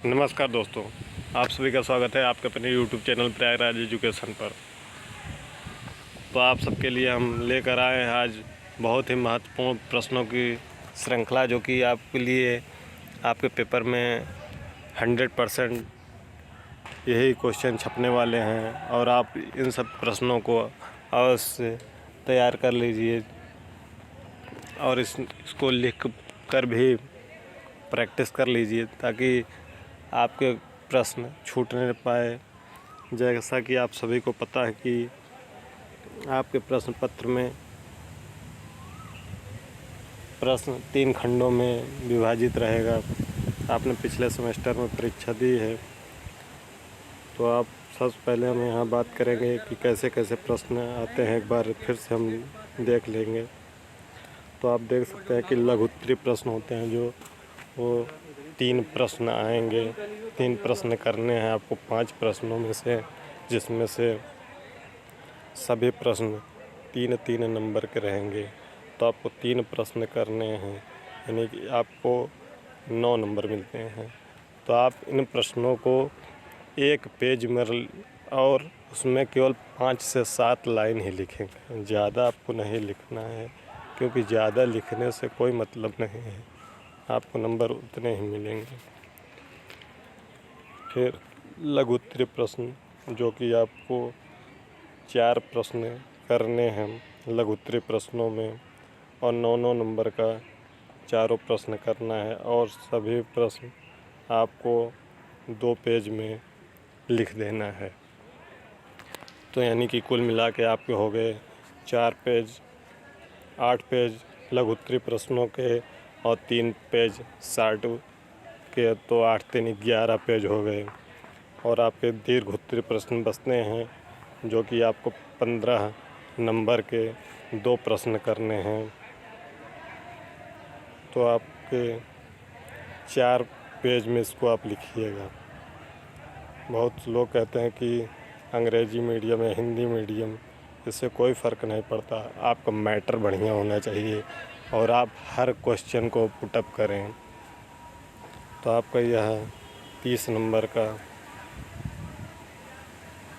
नमस्कार दोस्तों, आप सभी का स्वागत है आपके अपने YouTube चैनल प्रयागराज एजुकेशन पर। तो आप सबके लिए हम लेकर आए हैं आज बहुत ही महत्वपूर्ण प्रश्नों की श्रृंखला, जो कि आपके लिए आपके पेपर में 100% यही क्वेश्चन छपने वाले हैं। और आप इन सब प्रश्नों को अवश्य तैयार कर लीजिए और इसको लिख कर भी प्रैक्टिस कर लीजिए, ताकि आपके प्रश्न छूट नहीं पाए। जैसा कि आप सभी को पता है कि आपके प्रश्न पत्र में प्रश्न 3 खंडों में विभाजित रहेगा। आपने पिछले सेमेस्टर में परीक्षा दी है, तो आप सबसे पहले हम यहाँ बात करेंगे कि कैसे कैसे प्रश्न आते हैं। एक बार फिर से हम देख लेंगे। तो आप देख सकते हैं कि लघु उत्तरीय प्रश्न होते हैं, जो वो 3 प्रश्न आएंगे। 3 प्रश्न करने हैं आपको 5 प्रश्नों में से, जिसमें से सभी प्रश्न 3-3 नंबर के रहेंगे। तो आपको 3 प्रश्न करने हैं, यानी कि आपको 9 नंबर मिलते हैं। तो आप इन प्रश्नों को एक पेज में और उसमें केवल 5 से 7 लाइन ही लिखेंगे। ज़्यादा आपको नहीं लिखना है, क्योंकि ज़्यादा लिखने से कोई मतलब नहीं है, आपको नंबर उतने ही मिलेंगे। फिर लघु उत्तरीय प्रश्न, जो कि आपको 4 प्रश्न करने हैं लघु उत्तरीय प्रश्नों में, और 9-9 नंबर का चारों प्रश्न करना है। और सभी प्रश्न आपको 2 पेज में लिख देना है। तो यानी कि कुल मिला के आपके हो गए 4 पेज, 8 पेज लघु उत्तरीय प्रश्नों के और 3 पेज शॉर्ट के, तो 8-3 11 पेज हो गए। और आपके दीर्घ उत्तरीय प्रश्न बचते हैं, जो कि आपको 15 नंबर के 2 प्रश्न करने हैं। तो आपके 4 पेज में इसको आप लिखिएगा। बहुत लोग कहते हैं कि अंग्रेजी मीडियम या हिंदी मीडियम, इससे कोई फ़र्क नहीं पड़ता। आपका मैटर बढ़िया होना चाहिए और आप हर क्वेश्चन को पुटअप करें। तो आपका यह 30 नंबर का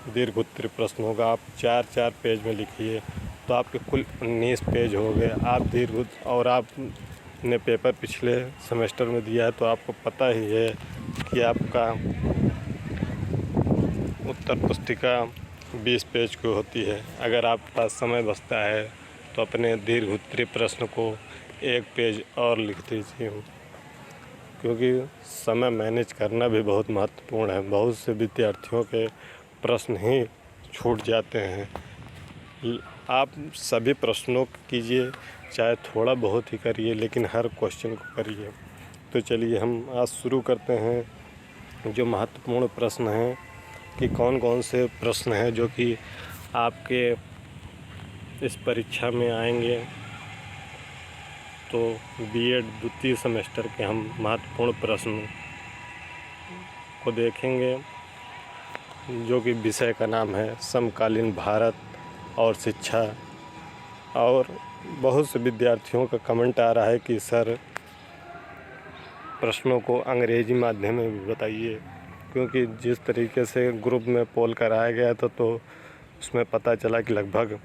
दीर्घ उत्तरीय प्रश्न होगा। आप 4-4 पेज में लिखिए, तो आपके कुल 19 पेज हो गए। आप दीर्घ और आपने पेपर पिछले सेमेस्टर में दिया है, तो आपको पता ही है कि आपका उत्तर पुस्तिका 20 पेज की होती है। अगर आपके पास समय बचता है, तो अपने दीर्घ उत्तरीय प्रश्न को 1 पेज और लिख दीजिए, क्योंकि समय मैनेज करना भी बहुत महत्वपूर्ण है। बहुत से विद्यार्थियों के प्रश्न ही छूट जाते हैं। आप सभी प्रश्नों को कीजिए, चाहे थोड़ा बहुत ही करिए, लेकिन हर क्वेश्चन को करिए। तो चलिए हम आज शुरू करते हैं। जो महत्वपूर्ण प्रश्न हैं कि कौन कौन से प्रश्न हैं जो कि आपके इस परीक्षा में आएंगे। तो बीएड द्वितीय सेमेस्टर के हम महत्वपूर्ण प्रश्न को देखेंगे, जो कि विषय का नाम है समकालीन भारत और शिक्षा। और बहुत से विद्यार्थियों का कमेंट आ रहा है कि सर, प्रश्नों को अंग्रेजी माध्यम में भी बताइए, क्योंकि जिस तरीके से ग्रुप में पोल कराया गया था, तो उसमें पता चला कि लगभग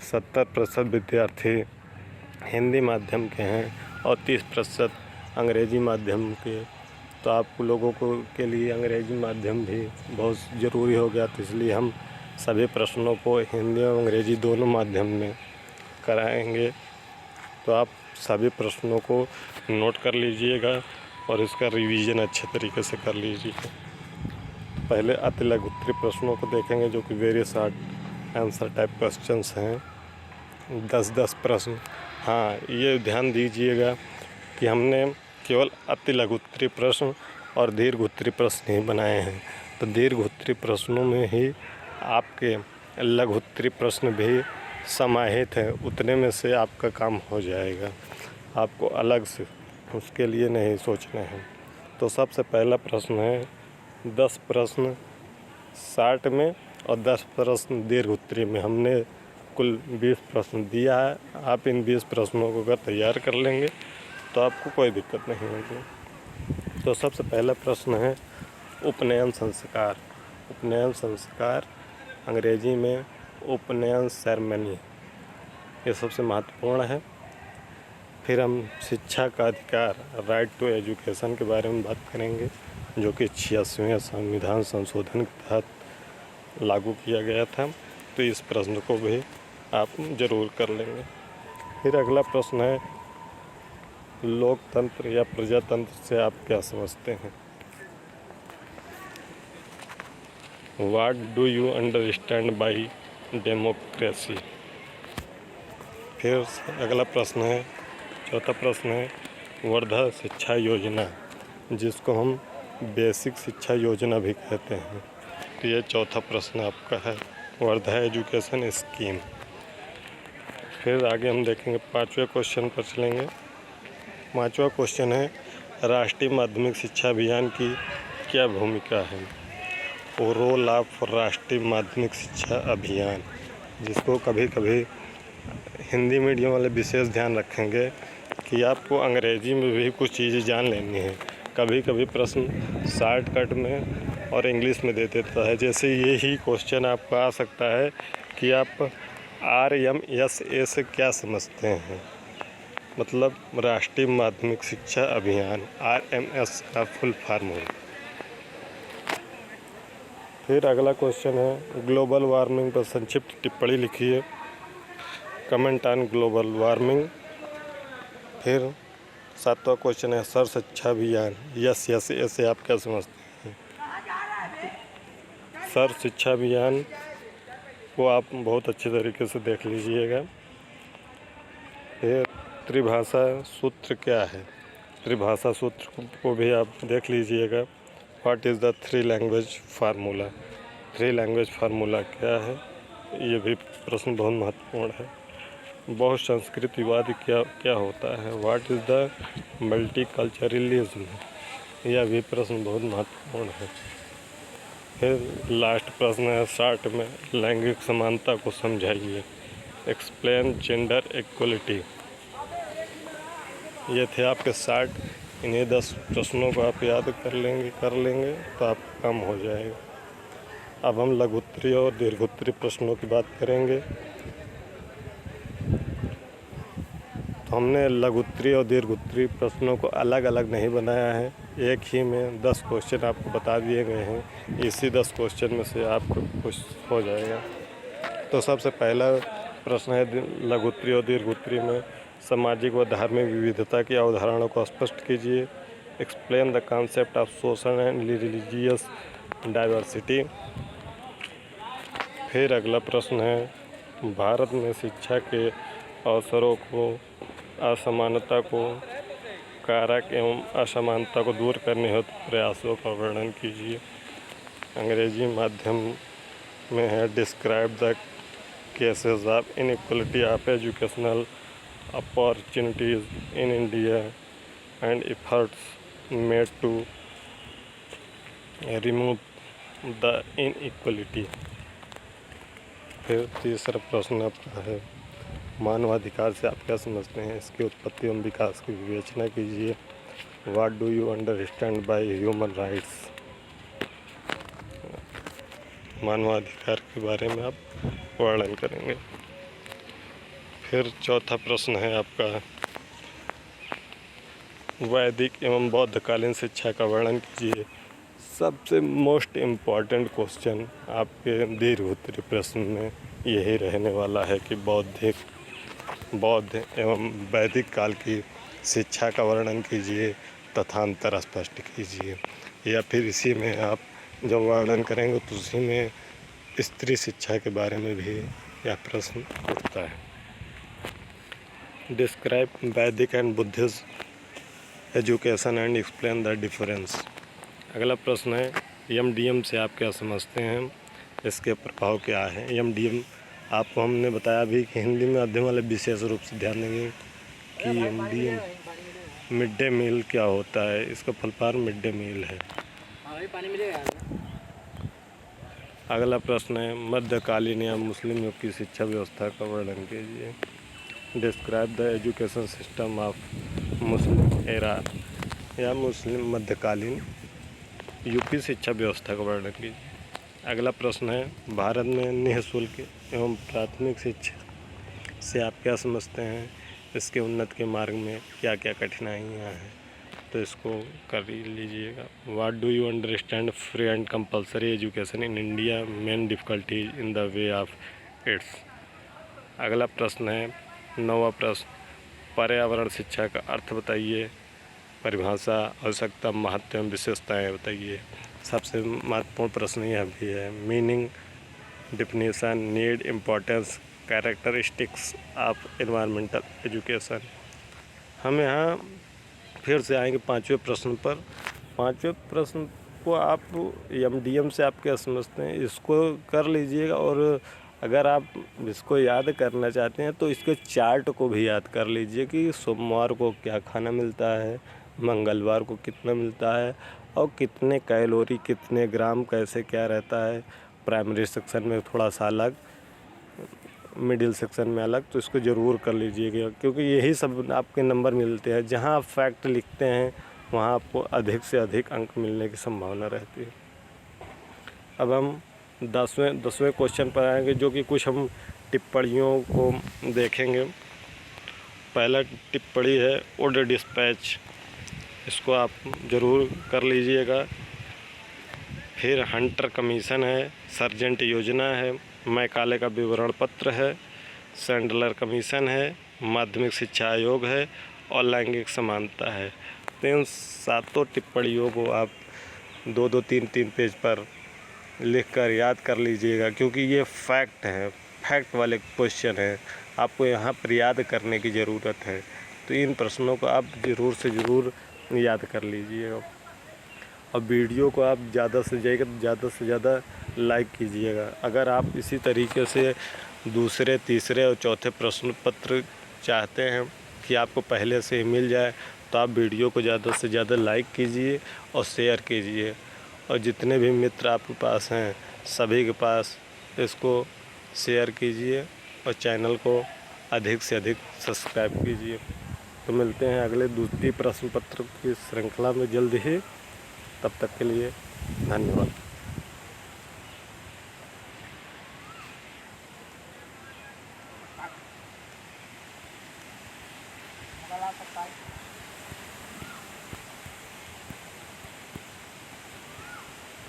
70% विद्यार्थी हिंदी माध्यम के हैं और 30% अंग्रेजी माध्यम के। तो आप लोगों को के लिए अंग्रेजी माध्यम भी बहुत ज़रूरी हो गया, तो इसलिए हम सभी प्रश्नों को हिंदी और अंग्रेजी दोनों माध्यम में कराएंगे। तो आप सभी प्रश्नों को नोट कर लीजिएगा और इसका रिवीजन अच्छे तरीके से कर लीजिए। पहले अति लघु उत्तरीय प्रश्नों को देखेंगे, जो कि very short answer type questions हैं, 10-10 प्रश्न। हाँ, ये ध्यान दीजिएगा कि हमने केवल अति लघु उत्तरीय प्रश्न और दीर्घ उत्तरीय प्रश्न ही बनाए हैं। तो दीर्घ उत्तरीय प्रश्नों में ही आपके लघु उत्तरीय प्रश्न भी समाहित हैं, उतने में से आपका काम हो जाएगा। आपको अलग से उसके लिए नहीं सोचना है। तो सबसे पहला प्रश्न है 10 प्रश्न शॉर्ट में और 10 प्रश्न दीर्घ उत्तरीय में। हमने कुल 20 प्रश्न दिया है। आप इन 20 प्रश्नों को अगर तैयार कर लेंगे, तो आपको कोई दिक्कत नहीं होगी। तो सबसे पहला प्रश्न है उपनयन संस्कार। उपनयन संस्कार अंग्रेजी में उपनयन सेरेमनी, ये सबसे महत्वपूर्ण है। फिर हम शिक्षा का अधिकार, राइट टू एजुकेशन के बारे में बात करेंगे, जो कि 86वें संविधान संशोधन के तहत लागू किया गया था। तो इस प्रश्न को भी आप ज़रूर कर लेंगे। फिर अगला प्रश्न है, लोकतंत्र या प्रजातंत्र से आप क्या समझते हैं? What do you understand by democracy? फिर अगला प्रश्न है, चौथा प्रश्न है, वर्धा शिक्षा योजना, जिसको हम बेसिक शिक्षा योजना भी कहते हैं। तो ये चौथा प्रश्न आपका है, वर्धा एजुकेशन स्कीम। फिर आगे हम देखेंगे, पाँचवें क्वेश्चन पर चलेंगे। पाँचवा क्वेश्चन है, राष्ट्रीय माध्यमिक शिक्षा अभियान की क्या भूमिका है? रोल ऑफ राष्ट्रीय माध्यमिक शिक्षा अभियान, जिसको कभी कभी हिंदी मीडियम वाले विशेष ध्यान रखेंगे कि आपको अंग्रेजी में भी कुछ चीज़ें जान लेनी है। कभी कभी प्रश्न शॉर्टकट में और इंग्लिश में दे देता है। जैसे यही क्वेश्चन आपका आ सकता है कि आप RMSA से क्या समझते हैं? मतलब राष्ट्रीय माध्यमिक शिक्षा अभियान, RMS का फुल फॉर्म है। फिर अगला क्वेश्चन है, ग्लोबल वार्मिंग पर संक्षिप्त टिप्पणी लिखिए। Comment on global warming. फिर सातवां क्वेश्चन है, सर्व शिक्षा अभियान, यस ऐसे आप क्या समझते हैं? सर्व शिक्षा अभियान को आप बहुत अच्छे तरीके से देख लीजिएगा। फिर त्रिभाषा सूत्र क्या है? त्रिभाषा सूत्र को भी आप देख लीजिएगा। What is the three language formula? Three language formula क्या है? ये भी प्रश्न बहुत महत्वपूर्ण है। बहु संस्कृतिवाद क्या होता है? What is the multiculturalism? यह भी प्रश्न बहुत महत्वपूर्ण है। फिर लास्ट प्रश्न है, शॉर्ट में, लैंगिक समानता को समझाइए। Explain gender equality. ये थे आपके 60। इन्हीं 10 प्रश्नों को आप याद कर लेंगे तो आप काम हो जाएगा। अब हम लघुत्तरीय और दीर्घोत्तरीय प्रश्नों की बात करेंगे। तो हमने लघुत्तरीय और दीर्घोत्तरीय प्रश्नों को अलग अलग नहीं बनाया है, एक ही में 10 क्वेश्चन आपको बता दिए गए हैं। इसी 10 क्वेश्चन में से आपको कुछ हो जाएगा। तो सबसे पहला प्रश्न है, लघुत्तरीय और दीर्घोत्तरीय में सामाजिक व धार्मिक विविधता की अवधारणा को स्पष्ट कीजिए। Explain the concept of social and religious diversity. फिर अगला प्रश्न है, भारत में शिक्षा के अवसरों को, असमानता को, कारक एवं असमानता को दूर करने हेतु प्रयासों का वर्णन कीजिए। अंग्रेजी माध्यम में है, describe the cases of inequality of educational opportunities in India and efforts made to remove the inequality. फिर तीसरा प्रश्न आपका है, मानवाधिकार से आप क्या समझते हैं? इसकी उत्पत्ति एवं विकास की विवेचना कीजिए। What do you understand by human rights? मानवाधिकार के बारे में आप वर्णन करेंगे। फिर चौथा प्रश्न है आपका, वैदिक एवं बौद्धकालीन शिक्षा का वर्णन कीजिए। सबसे मोस्ट इम्पॉर्टेंट क्वेश्चन आपके दीर्घोत्तरीय प्रश्न में यही रहने वाला है कि बौद्ध एवं वैदिक काल की शिक्षा का वर्णन कीजिए तथा अंतर स्पष्ट कीजिए। या फिर इसी में आप जब वर्णन करेंगे तो उसी में स्त्री शिक्षा के बारे में भी यह प्रश्न उठता है। डिस्क्राइब वैदिक and Buddhist education and explain the difference. अगला प्रश्न है, MDM से आप क्या समझते हैं? इसके प्रभाव क्या है? MDM आपको हमने बताया भी कि हिंदी में माध्यम वाले विशेष रूप से ध्यान देंगे कि MDM मिड डे मील क्या होता है। इसका full form mid day meal है। अगला प्रश्न है, मध्यकालीन या मुस्लिम युग की शिक्षा व्यवस्था का वर्णन कीजिए। Describe the education system of Muslim era या मुस्लिम मध्यकालीन यूपी शिक्षा व्यवस्था का वर्णन कीजिए। अगला प्रश्न है, भारत में निःशुल्क एवं प्राथमिक शिक्षा से आप क्या समझते हैं? इसके उन्नति के मार्ग में क्या क्या कठिनाइयाँ हैं? तो इसको कर लीजिएगा। What do you understand free and compulsory education in India, main difficulties in the way of its. अगला प्रश्न है, 9वां प्रश्न, पर्यावरण शिक्षा का अर्थ बताइए, परिभाषा, आवश्यकता, महत्व एवं विशेषताएँ बताइए। सबसे महत्वपूर्ण प्रश्न यह भी है, meaning, definition, need, importance, characteristics of environmental education. हम यहाँ फिर से आएंगे 5वें प्रश्न पर। 5वें प्रश्न को आप MDM से आप क्या समझते हैं, इसको कर लीजिएगा। और अगर आप इसको याद करना चाहते हैं तो इसके चार्ट को भी याद कर लीजिए कि सोमवार को क्या खाना मिलता है, मंगलवार को कितना मिलता है और कितने कैलोरी, कितने ग्राम, कैसे क्या रहता है। प्राइमरी सेक्शन में थोड़ा सा अलग, मिडिल सेक्शन में अलग, तो इसको ज़रूर कर लीजिएगा क्योंकि यही सब आपके नंबर मिलते हैं। जहां आप फैक्ट लिखते हैं वहां आपको अधिक से अधिक अंक मिलने की संभावना रहती है। अब हम 10वें क्वेश्चन पर आएंगे, जो कि कुछ हम टिप्पणियों को देखेंगे। पहला टिप्पणी है वुड डिस्पैच, इसको आप ज़रूर कर लीजिएगा। फिर हंटर कमीशन है, सर्जेंट योजना है, मैकाले का विवरण पत्र है, सैंडलर कमीशन है, माध्यमिक शिक्षा आयोग है और लैंगिक समानता है। तो इन 7 टिप्पणियों को आप 2-2, 3-3 पेज पर लिखकर याद कर लीजिएगा क्योंकि ये फैक्ट हैं, फैक्ट वाले क्वेश्चन हैं, आपको यहाँ पर याद करने की ज़रूरत है। तो इन प्रश्नों को आप ज़रूर से ज़रूर याद कर लीजिएगा। और वीडियो को आप ज़्यादा से ज़्यादा लाइक कीजिएगा। अगर आप इसी तरीके से दूसरे, तीसरे और चौथे प्रश्न पत्र चाहते हैं कि आपको पहले से ही मिल जाए तो आप वीडियो को ज़्यादा से ज़्यादा लाइक कीजिए और शेयर कीजिए। और जितने भी मित्र आपके पास हैं सभी के पास इसको शेयर कीजिए और चैनल को अधिक से अधिक सब्सक्राइब कीजिए। तो मिलते हैं अगले दूसरी प्रश्न पत्र की श्रृंखला में जल्द ही। तब तक के लिए धन्यवाद।